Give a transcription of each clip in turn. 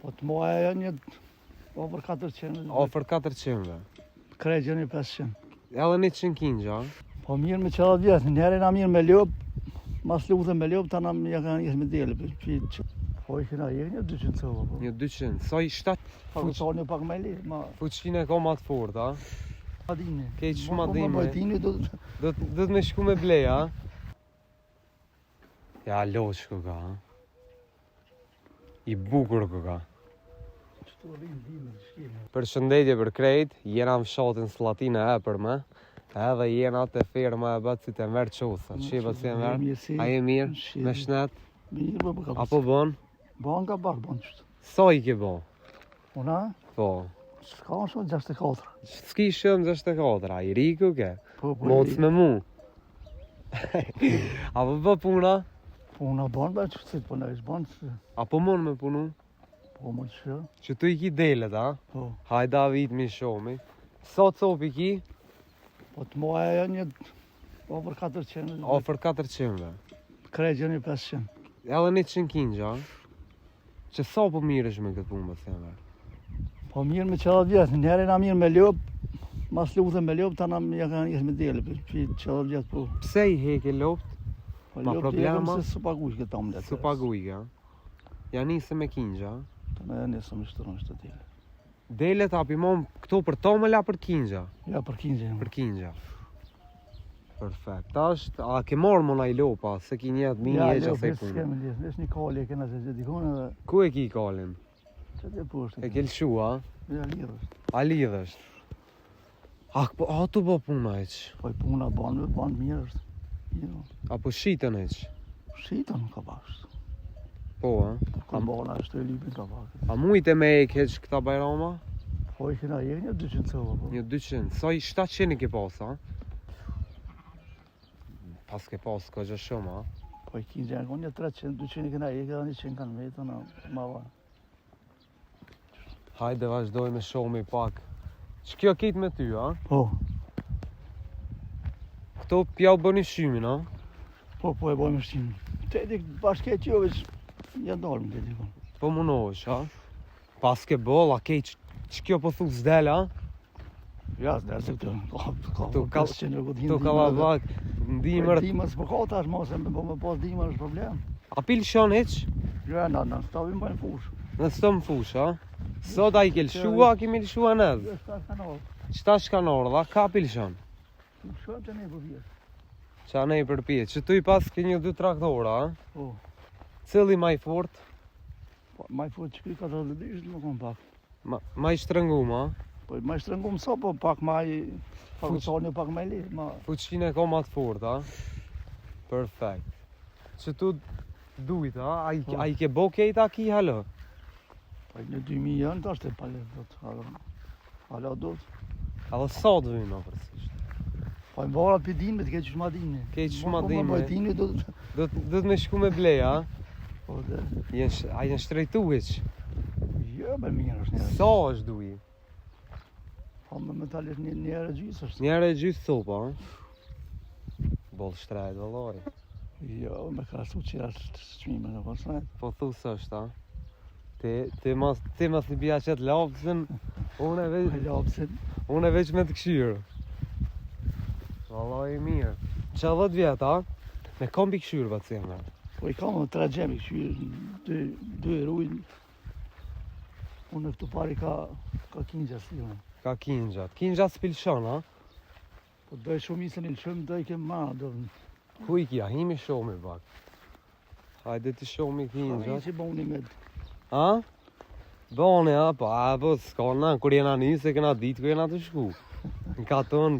Po të moja e një over 400. Ofër 400. Krejgjë një 500. Edhe 100 kingja. Po mirë me qëllat vjetë, njerë na mirë me ljup, mas luthe me ljup, ta na ja kanë njështë me djelë. Po i kina një 200 cëva. Po. Një 200. Sa i 7 Pak të një pak me li, ma... fuqin e ka ma të fort, a? Adini. Keq shumë adimi. Po bajtini do... Do të me shku me blej, a? Ja, loq këka, a? I bukur këka. Përshëndetje për krejt, jena në fshatin Slatina e për me, edhe jena të firma e bëtë si të mërë qosa. Që bëtë si të mërë? A je mirë? Me shnet? Mirë, po ka Apo bon? Bon ka pak, bon qështë. Sa i ke bo? Una? Po. Ska më shumë 64. S'ki shumë 64, a i riku ke? Po, Moc me mu. Apo bë puna? Puna bon, bërë që cëtë puna ishë bon. Apo mon me punu? Po, më që. Që tu i ki delet, a? Po. Hajda vit mi shomi. Sa cop i ki? Po të moja e një over 400. Ofër 400. Krejgjë një 500. Edhe 100 kingja. Që sa po mirë është me këtë punë, më theme? Po mirë me qëllat vjetë, njerë na mirë me ljup, mas luthe me ljup, ta na ja kanë njështë me djelë. Qëllat vjetë po. Pse i heke lopt? Po Ma ljup problema? se su pagush këtë omlet. Su pagujga. Ja nisë me kingja. Të me njësë më shtëron shtë djelë. Delet api mom këto për tomela për kingja. Ja, për 15. Për kingja. Perfekt. Tasht, a ke marrë mona i lopa, se ki njetë mi një që se punë. S'kemi lisë, nesh një kalli e kena se që dikone dhe... Ku e ki kalin? Që të poshtë. E ke lëshua? Ja, lidhësht. A lidhësht? A tu bo puna eq? Po i puna banë mirë është. Jo. Apo shitën eq? Shitën ka bashkë. Po, a? Ka bona është e lipin ka bashkë. A mujte me e keq këta bajrama? Po i kena një 200 cëva. Po. Një 200. Sa i 700 i ke pas, a? Pas ke pas ka gjë shumë, a? Po i kingja në një 300, 200 i kena e këda 100 kanë vetë, në ma va. Hajde vazhdoj me shomi pak. Që kjo kit me ty, a? Po. Këto pjau bëni shymin, a? Po e bojmë shtimin. Te dik bashke që veç një dalëm te dikon. Po munohesh, a? Pas ke boll, a ke që kjo po thu s'del, a? Ja, s'del se këtu. Tu kallavak, ndimër. Dimës po ka tash mos e po me pas dimër është problem. A pil shon heq? Ja, na stavim bëjnë fush. Në stëm fush, a? Sot a i ke lëshua, kemi lëshua nëzë. Shtash kanë orë. Qëta shkanor, dha ka pil shon? Shumë që ne po vjetë. Qa ne i përpjet, që tu i pas ke një 2 traktora, a? Po. Cili ma i fort? Ma i fort që kry 42 ishtë më kom pak. Ma i shtrëngu, ma? Po ma i shtrëngum sa, po pak ma i... Pak të një pak ma i li, ma... Fuqin e ka ma të fort, a? Perfekt. Që tu dujt, a? A i ke bo kejta ki halë? Po një 2000 janë të ashtë e pale, do të hala do të. A dhe sa të vyna përsisht? Po i mbara për dinme të ke që shma dinme. Ke që shma dinme. Po më dinme do të... Do të me shku me blej, a? Po dhe... A jenë shtrejtu eq? Jo, me mirë është njerë. Sa është duji? Po me metalisht njerë e gjysë është. Njerë e gjysë thupa, a? Bol shtrejt, vëllori. Jo, me krasu që është shmime në pasajt. Po thu së është, a? Ti mas të bja qëtë lapsin, unë e veç me të këshyrë. Vallaj mirë. Qa 10 vjetë, a? Me kombi këshyrë, ba të cime? Po i kam 3 gjemi këshyrë, 2 rujnë. Unë e këtu pari ka kingja si unë. Ka kingjat. Kingjat s'pilshon, a? Po dojë shumë isën i lëshëm, dojë kem ma, dojë. Ku i kja? Himi shomi bak. Hajde ti shomi kingjat. Hajde që boni med. A? Bone, a? Po s'ka na, kur jena njëse, këna ditë ku jena të shku. Në ka tonë,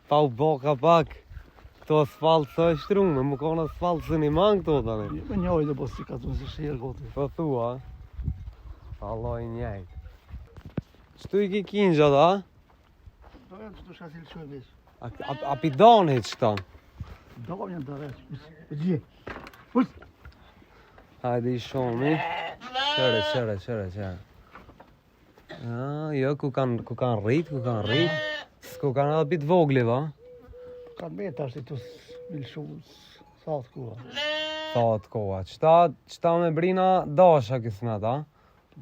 pa u boka pak. Këto asfalt së e shtrume, më ka në asfalt së një mangë këto tani. Me njoj dhe po si ka tonë se shirë goti. Po thua? Allah i njejt. Qëtu i ki kingjat, a? Do e që të shasil shumë vesh. A pi doni qëta? Do një të resh. Gjie. Pus! Hajde i shomi. Qere. Jo, ku kanë rrit. S'ku kanë edhe bit vogli, va? Kanë me të ashtë i të milshu sa të koha. Sa të koha. Qëta me brina dasha kësmet, a?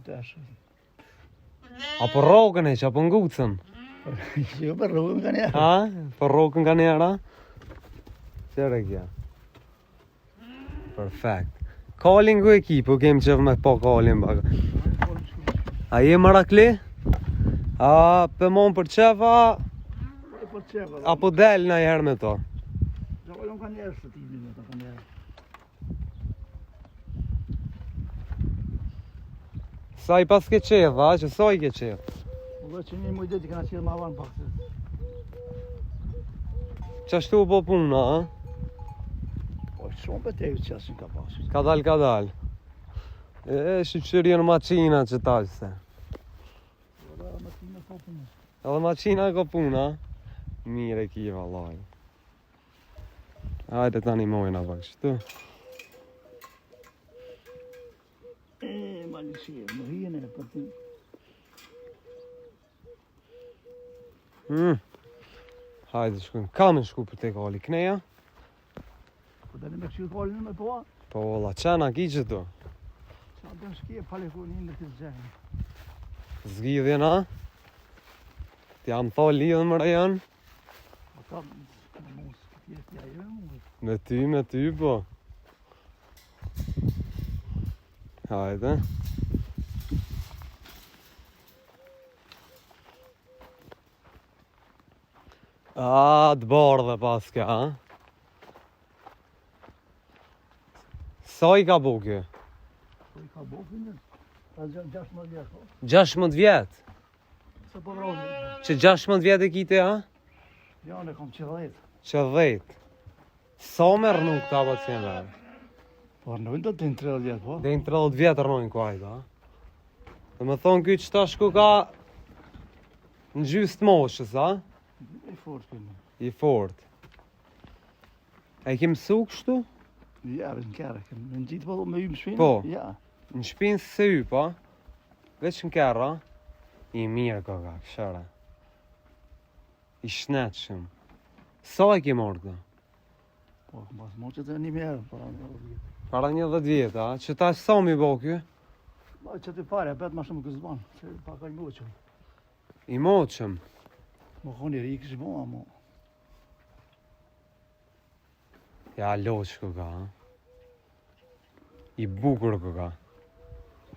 Dash. Apo rrogën e që, apo ngucën? Jo, për rrugën ka njerë. Ha? Po rrogën ka njerë, a? Qere kja? Perfekt. Kalin ku ekipu, kem qef me po kalin baka. A je Marakli? A për mon për qefa? Për qefa. Apo del na herë me to? Jo, ka njerë së timin me të ka njerë. Sa i pas ke qef, a? Që sa i ke qef? Dhe që një mujdet i kana qirë ma vanë pak se. Qashtu po puna, a? Po, shumë për te që asin ka pasu. Ka dal. E, shqyqyrjen maqina që tashse. Dhe maqinë ka punë. Edhe maqina ka puna. Mire ki vallaj. Hajde tani mojna pak shtu. Ma një shirë, më hijën e për të... Hajde shkujmë. Ka me shku për te kali kneja? Po dhe me këshirë kalin me po? Po la qena ki që tu. Qa të në shkje, pale ku një në të zhenë. Zgjidhjen a? Ti jam tha lidhën më rajon? Po ta më mos këtë jetë ja jo më. Me ty po. Hajde. A, të bardhe paske, a? Sa i ka bu kjo? Po i ka bokin në? Ta 16 vjetë, po? 16 vjet? Se po vrojnë. Që 16 vjet e kite, a? Ja, ne kam që 10. Që 10. Sa me rënu këta pa të qenë verë? Po rënojnë do të në 30 vjetë, po? Dhe në 30 vjet rënojnë kuajta, a? Dhe me thonë kjo që ta shku ka në gjysë të moshës, a? I fort kënë. I fort. E ke mësu kështu? Ja, në kërë, në gjitë po me ymë shpinë? Po. Ja. Në shpinë se y, po? Veç në kërra? I mirë koka, këshara. I shnetshëm. Sa e ke morë këta? Po, mas mo që të një merë, para një vjetë. Para 10 vjetë, a? Që ta sa mi bo kjo? Ma që të pare, betë ma shumë kësë banë, që pa ka i moqëm. I moqëm. Më koni rikë që bo, mo. Ja, loq koka, a? I bukur koka.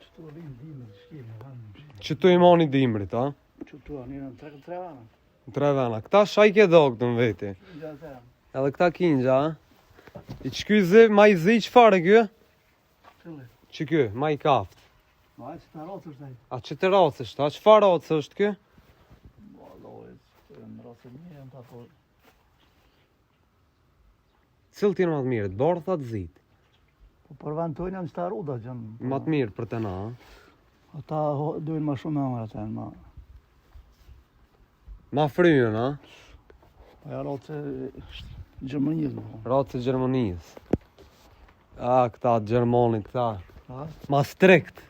Që të rinë dhimë, shkime, vanë. Që tu i moni dimrit, a? Që të një në 3 vanë. Në 3 vena. Këta shaj ke dog të në veti. Gja të jam. Edhe këta kinja, a? I që ky zi, ma i zi që fare kjo? Qëllë. Që kjo, ma i kaft. Ma e që të rotës është A që të racështë, a që fa racë është kjo? Ma lojës, në rotës një jam të apo. Cilë t'jene ma të mirë, të bardhë tha të zitë? Po përvantojnë janë që ta ruda që janë. Ma të mirë për të na, a? Ata dojnë ma shumë me amara të janë, ma. Ma fryën, a? Pa ja rotës e Gjermënjës, po. Racë e Gjermonisë. A, këta të Gjermonit, këta. Ha? Ma strikt.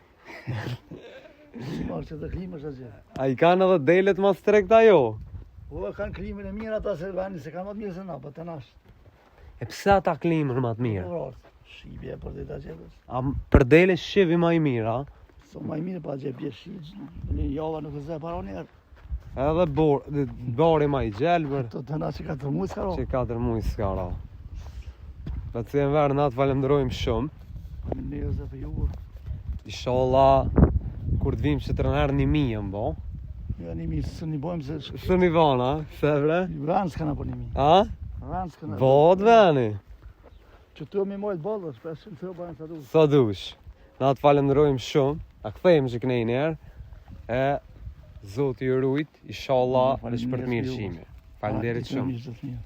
Ma që të klimë është atje. A i kanë edhe delet ma strikt ajo? Po e kanë klimën e mirë ata se vani se kanë më të mirë se na, po të nash. E pse ata klimën ma të mirë? Po rotës. Shqipje për të të gjetës. A për dele shivi ma i mirë, a? So ma i mirë pa gjepje shqipë. Në java nuk e zë para njerë. Edhe bori ma i gjelbër. Të na që 4 muaj s'ka ro. Që 4 muaj s'ka ra. Për të jenë verë natë falemderojmë shumë. Në njerëz e për jugur. Inshallah, kur të vim që të rënherë 1000 më bo. Ja një mirë, së një bojmë se... Së një vana, se vre? Ranë s'ka na po 1000. A? Ranë s'ka na. Bot veni. Që të mi mojtë bolë, shpesh të bëjnë sa du. Sa dush. Natë falemderojmë shumë. A këthejmë që kënej njerë. E Zoti ju rujt, inshallah, dhe shpërt mirë shime. Faleminderit shumë. Shumë.